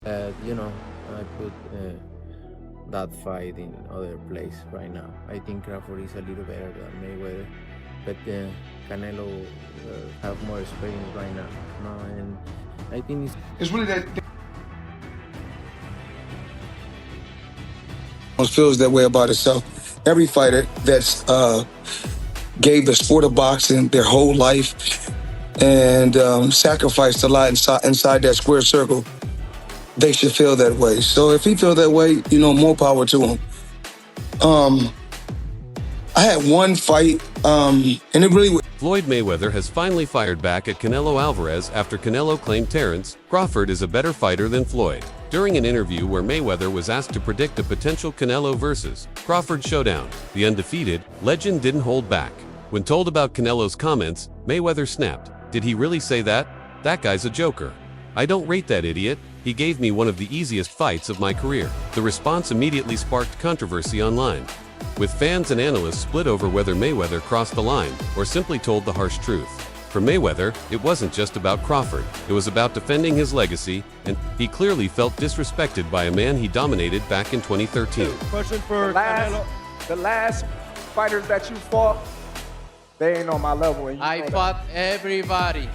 I put that fight in other place right now. I think Crawford is a little better than Mayweather, but Canelo have more experience right now. No, and I think It's really that feels that way about itself. Every fighter that's gave the sport of boxing their whole life and sacrificed a lot inside that square circle, they should feel that way. So if he feel that way, more power to him. I had one fight, and it really Floyd Mayweather has finally fired back at Canelo Alvarez after Canelo claimed Terence Crawford is a better fighter than Floyd. During an interview where Mayweather was asked to predict a potential Canelo versus Crawford showdown, the undefeated legend didn't hold back. When told about Canelo's comments, Mayweather snapped, "Did he really say that? That guy's a joker. I don't rate that idiot. He gave me one of the easiest fights of my career." The response immediately sparked controversy online, with fans and analysts split over whether Mayweather crossed the line or simply told the harsh truth. For Mayweather, it wasn't just about Crawford, it was about defending his legacy, and he clearly felt disrespected by a man he dominated back in 2013. Question for last, the last fighters that you fought, they ain't on my level. And I fought everybody.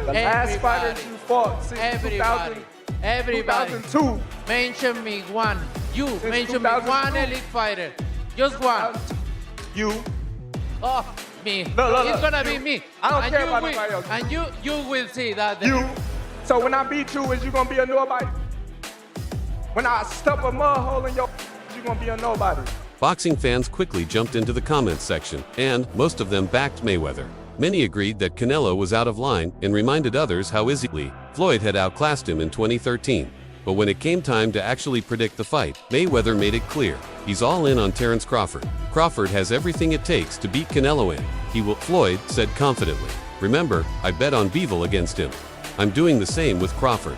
The last fighters you fought since Everybody. 2002. Mention me one. You Since mention me 2002. one elite fighter. Just one. You. Oh, me. Look, It's gonna you. be me. I don't And care you about will- nobody else. And you will see that. You. So when I beat you, is you gonna be a nobody? When I stuff a mud hole in your, you gonna be a nobody? Boxing fans quickly jumped into the comments section, and most of them backed Mayweather. Many agreed that Canelo was out of line and reminded others how easily Floyd had outclassed him in 2013. But when it came time to actually predict the fight, Mayweather made it clear he's all in on Terence Crawford. Crawford has everything it takes to beat Canelo in. He will, Floyd said confidently. "Remember, I bet on Bivol against him. I'm doing the same with Crawford.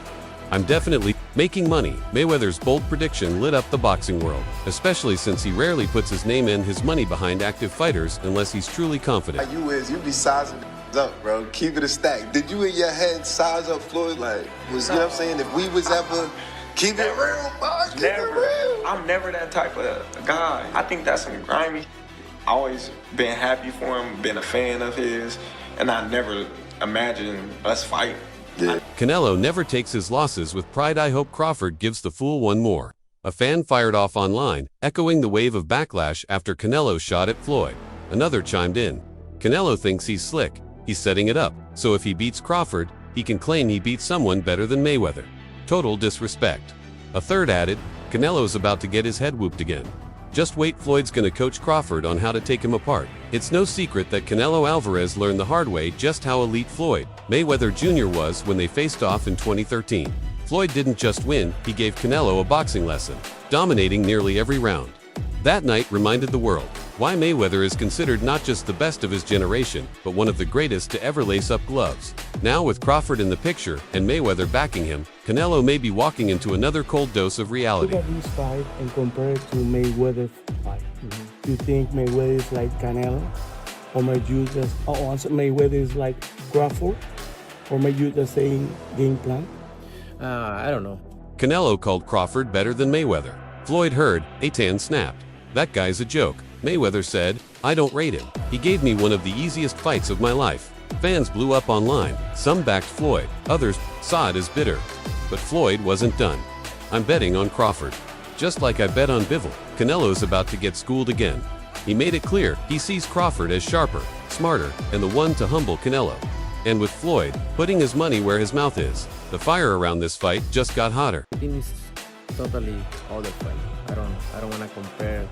I'm definitely making money." Mayweather's bold prediction lit up the boxing world, especially since he rarely puts his name and his money behind active fighters unless he's truly confident. You be sizing up, bro. Keep it a stack. Did you in your head size up Floyd? Like, you know what I'm saying? If we was ever keep it real, boss, keep it real. I'm never that type of guy. I think that's some grimy. Always been happy for him, been a fan of his, and I never imagined us fighting. Yeah. Canelo never takes his losses with pride. "I hope Crawford gives the fool one more." A fan fired off online, echoing the wave of backlash after Canelo shot at Floyd. Another chimed in, "Canelo thinks he's slick. He's setting it up, so if he beats Crawford, he can claim he beat someone better than Mayweather. Total disrespect." A third added, "Canelo's about to get his head whooped again. Just wait, Floyd's gonna coach Crawford on how to take him apart." It's no secret that Canelo Alvarez learned the hard way just how elite Floyd Mayweather Jr. was when they faced off in 2013. Floyd didn't just win, he gave Canelo a boxing lesson, dominating nearly every round. That night reminded the world why Mayweather is considered not just the best of his generation, but one of the greatest to ever lace up gloves. Now with Crawford in the picture and Mayweather backing him, Canelo may be walking into another cold dose of reality. Look at this fight and compare it to Mayweather's fight. You think Mayweather is like Canelo? Or may you just, Mayweather is like Crawford? Or may you just saying game plan? I don't know. Canelo called Crawford better than Mayweather. Floyd heard, Atan snapped, "That guy's a joke." Mayweather said, "I don't rate him. He gave me one of the easiest fights of my life." Fans blew up online. Some backed Floyd, others saw it as bitter. But Floyd wasn't done. "I'm betting on Crawford. Just like I bet on Bivol." Canelo's about to get schooled again. He made it clear he sees Crawford as sharper, smarter, and the one to humble Canelo. And with Floyd putting his money where his mouth is, the fire around this fight just got hotter. I think it's totally other fight. I don't want to compare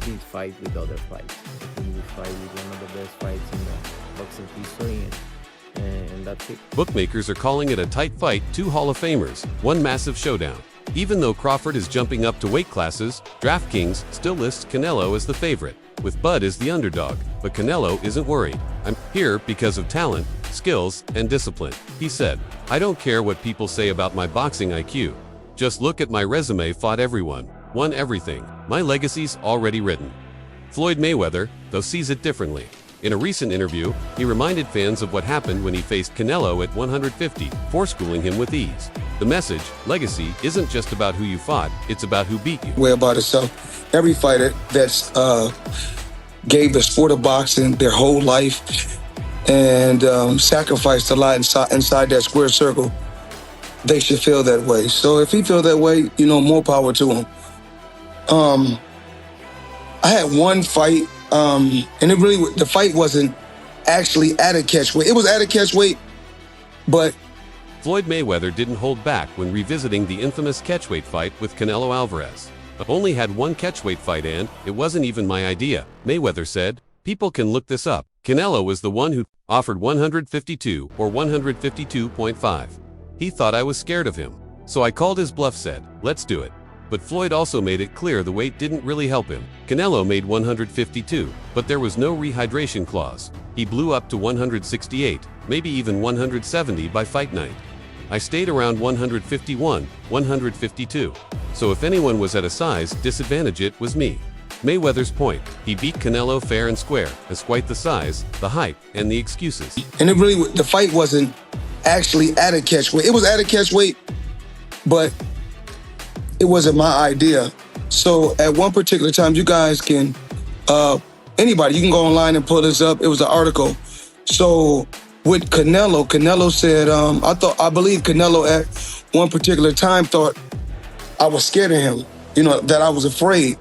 this fight with other fights. I think this fight is one of the best fights in the boxing history, and that's it. Bookmakers are calling it a tight fight, two Hall of Famers, one massive showdown. Even though Crawford is jumping up to weight classes, DraftKings still lists Canelo as the favorite, with Bud as the underdog. But Canelo isn't worried. "I'm here because of talent, skills, and discipline," he said. "I don't care what people say about my boxing IQ. Just look at my resume. Fought everyone, won everything. My legacy's already written." Floyd Mayweather, though, sees it differently. In a recent interview, he reminded fans of what happened when he faced Canelo at 150, schooling him with ease. The message, legacy, isn't just about who you fought, it's about who beat you. Way about itself. Every fighter that's gave the sport of boxing their whole life and sacrificed a lot inside that square circle, they should feel that way. So if he feels that way, more power to him. I had one fight, and the fight wasn't actually at a catch weight. It was at a catch weight, but Floyd Mayweather didn't hold back when revisiting the infamous catchweight fight with Canelo Alvarez. I only had one catchweight fight and it wasn't even my idea, Mayweather said. People can look this up. Canelo was the one who offered 152 or 152.5. He thought I was scared of him. So I called his bluff, said, let's do it. But Floyd also made it clear the weight didn't really help him. Canelo made 152, but there was no rehydration clause. He blew up to 168, maybe even 170 by fight night. I stayed around 151, 152. So if anyone was at a size disadvantage, it was me. Mayweather's point, he beat Canelo fair and square, as quite the size, the hype, and the excuses. And the fight wasn't actually at a catch weight. It was at a catch weight, but it wasn't my idea. So at one particular time, you guys can, anybody, you can go online and pull this up. It was an article. So with Canelo said, I believe Canelo at one particular time thought I was scared of him, that I was afraid.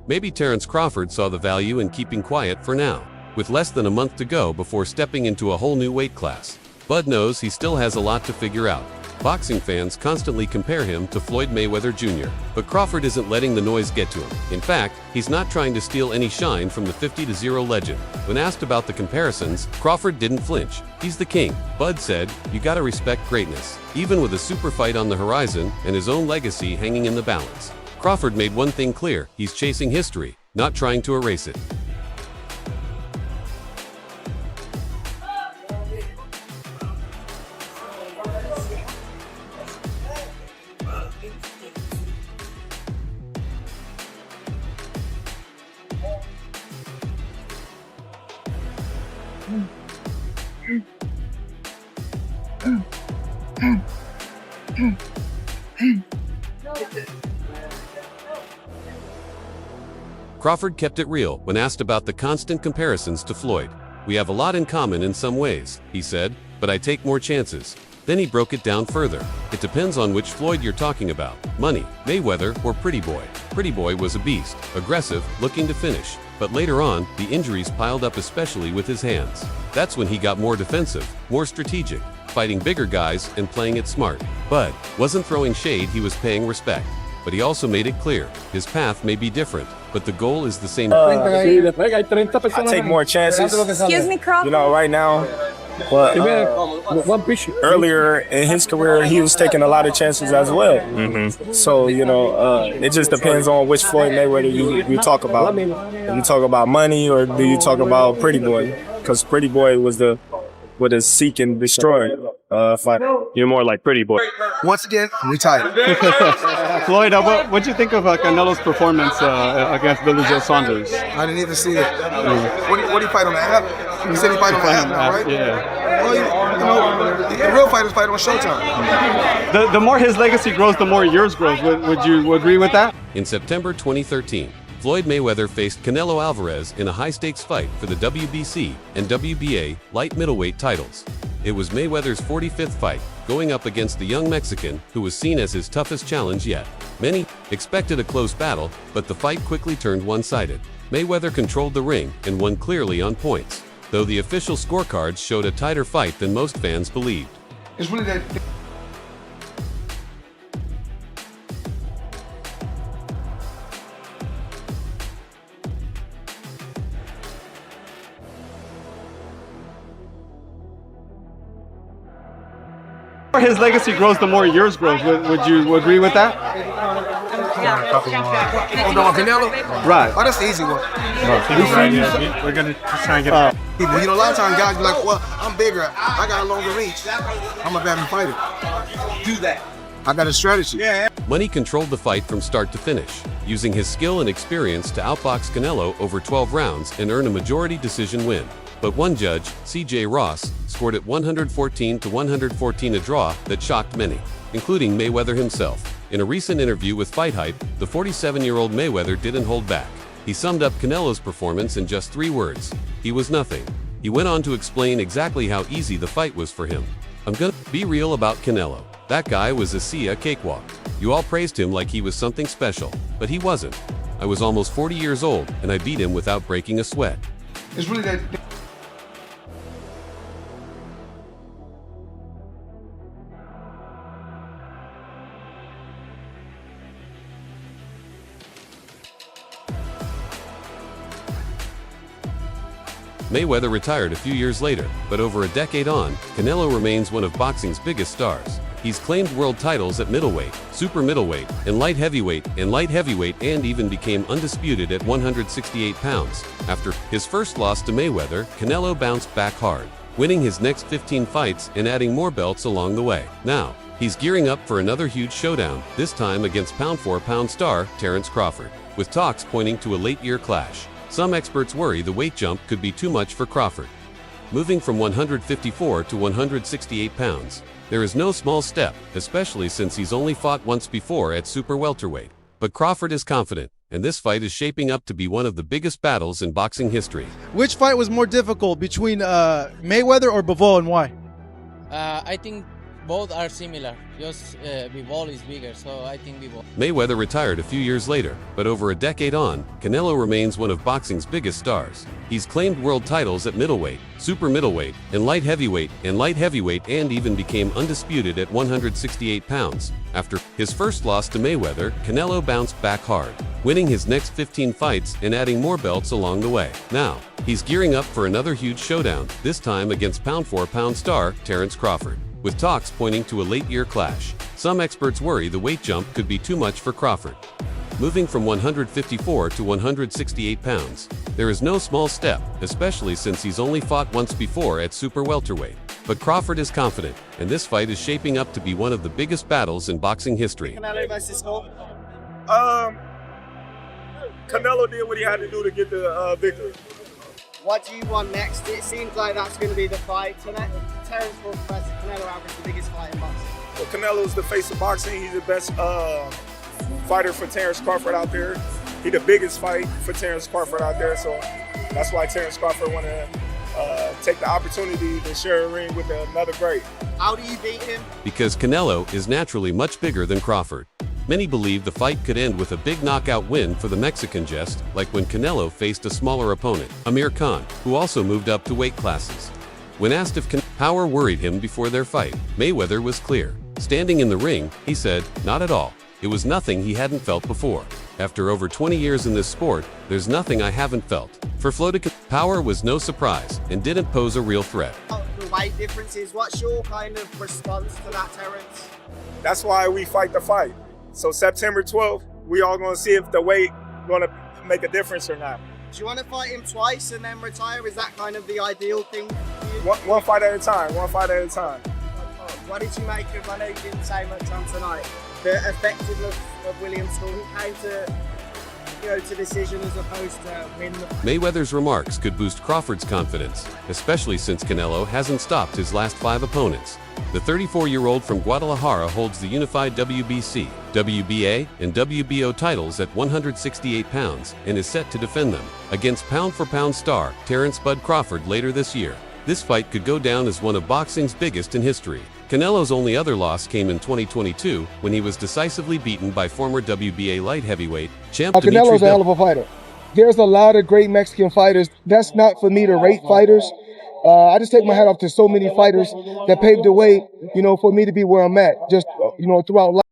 Maybe Terence Crawford saw the value in keeping quiet for now, with less than a month to go before stepping into a whole new weight class. Bud knows he still has a lot to figure out. Boxing fans constantly compare him to Floyd Mayweather Jr., but Crawford isn't letting the noise get to him. In fact, he's not trying to steal any shine from the 50-0 legend. When asked about the comparisons, Crawford didn't flinch. He's the king. Bud said, you gotta respect greatness, even with a super fight on the horizon and his own legacy hanging in the balance. Crawford made one thing clear, he's chasing history, not trying to erase it. Crawford kept it real when asked about the constant comparisons to Floyd. We have a lot in common in some ways, he said, but I take more chances. Then he broke it down further. It depends on which Floyd you're talking about. Money, Mayweather, or Pretty Boy. Pretty Boy was a beast, aggressive, looking to finish. But later on, the injuries piled up, especially with his hands. That's when he got more defensive, more strategic, fighting bigger guys and playing it smart. Bud wasn't throwing shade, he was paying respect. But he also made it clear, his path may be different, but the goal is the same. I take more chances. Excuse me, Crawford. Right now. But earlier in his career, he was taking a lot of chances as well. So, it just depends on which Floyd Mayweather you talk about. Do you talk about money or do you talk about Pretty Boy? Because Pretty Boy was the seek and destroy fight. You're more like Pretty Boy. Once again, retired. Floyd, what'd you think of Canelo's performance against Billy Joe Saunders? I didn't even see it. What do you fight on the app? You said he fight on the app now, right? Yeah. Well, the real fighters fight on Showtime. The more his legacy grows, the more yours grows. Would you agree with that? In September 2013, Floyd Mayweather faced Canelo Alvarez in a high-stakes fight for the WBC and WBA light middleweight titles. It was Mayweather's 45th fight, going up against the young Mexican who was seen as his toughest challenge yet. Many expected a close battle, but the fight quickly turned one-sided. Mayweather controlled the ring and won clearly on points, though the official scorecards showed a tighter fight than most fans believed. It's really that. The more his legacy grows, the more yours grows. Would you agree with that? Oh, no, Canelo? Right. Oh, that's the easy one. We're going to try and get people. A lot of times guys be like, well, I'm bigger. I got a longer reach. I'm a better fighter. Do that. I got a strategy. Yeah. Money controlled the fight from start to finish, using his skill and experience to outbox Canelo over 12 rounds and earn a majority decision win. But one judge, C.J. Ross, scored it 114-114, a draw that shocked many, including Mayweather himself. In a recent interview with Fight Hype, the 47-year-old Mayweather didn't hold back. He summed up Canelo's performance in just 3 words. He was nothing. He went on to explain exactly how easy the fight was for him. I'm gonna be real about Canelo. That guy was a cakewalk. You all praised him like he was something special, but he wasn't. I was almost 40 years old, and I beat him without breaking a sweat. It's really that. Mayweather retired a few years later, but over a decade on, Canelo remains one of boxing's biggest stars. He's claimed world titles at middleweight, super middleweight, and light heavyweight, and even became undisputed at 168 pounds. After his first loss to Mayweather, Canelo bounced back hard, winning his next 15 fights and adding more belts along the way. Now, he's gearing up for another huge showdown, this time against pound-for-pound star Terence Crawford, with talks pointing to a late-year clash. Some experts worry the weight jump could be too much for Crawford. Moving from 154 to 168 pounds, there is no small step, especially since he's only fought once before at super welterweight. But Crawford is confident, and this fight is shaping up to be one of the biggest battles in boxing history. Which fight was more difficult between Mayweather or Bivol, and why? I think both are similar. Just Bivol is bigger, so I think Bivol. Mayweather retired a few years later, but over a decade on, Canelo remains one of boxing's biggest stars. He's claimed world titles at middleweight, super middleweight, and light heavyweight, and even became undisputed at 168 pounds. After his first loss to Mayweather, Canelo bounced back hard, winning his next 15 fights and adding more belts along the way. Now, he's gearing up for another huge showdown, this time against pound-for-pound star Terence Crawford, with talks pointing to a late-year clash. Some experts worry the weight jump could be too much for Crawford. Moving from 154 to 168 pounds, there is no small step, especially since he's only fought once before at super welterweight. But Crawford is confident, and this fight is shaping up to be one of the biggest battles in boxing history. Canelo versus who? Canelo did what he had to do to get the victory. What do you want next? It seems like that's going to be the fight tonight. Terence Crawford versus Canelo Alvarez, the biggest fight in boxing. Well, Canelo's the face of boxing. He's the best fighter for Terence Crawford out there. He's the biggest fight for Terence Crawford out there, so that's why Terence Crawford want to take the opportunity to share a ring with another great. How do you beat him? Because Canelo is naturally much bigger than Crawford. Many believe the fight could end with a big knockout win for the Mexican, just like when Canelo faced a smaller opponent, Amir Khan, who also moved up to weight classes. When asked if power worried him before their fight, Mayweather was clear. Standing in the ring, he said, "Not at all. It was nothing he hadn't felt before. After over 20 years in this sport, there's nothing I haven't felt." For Floyd, power was no surprise and didn't pose a real threat. The weight differences, what's your kind of response to that, Terence? That's why we fight the fight. So September 12th, we all going to see if the weight going to make a difference or not. Do you want to fight him twice and then retire? Is that kind of the ideal thing for you? One fight at a time, one fight at a time. What did you make of, I know you didn't say much on tonight, the effectiveness of Williams' score? He came to decision as opposed to win. Mayweather's remarks could boost Crawford's confidence, especially since Canelo hasn't stopped his last 5 opponents. The 34-year-old from Guadalajara holds the unified WBC, WBA, and WBO titles at 168 pounds and is set to defend them against pound-for-pound star Terence "Bud" Crawford later this year. This fight could go down as one of boxing's biggest in history. Canelo's only other loss came in 2022 when he was decisively beaten by former WBA light heavyweight champ Canelo's a hell of a fighter. There's a lot of great Mexican fighters. That's not for me to rate fighters. I just take my hat off to so many fighters that paved the way, for me to be where I'm at, just, throughout life.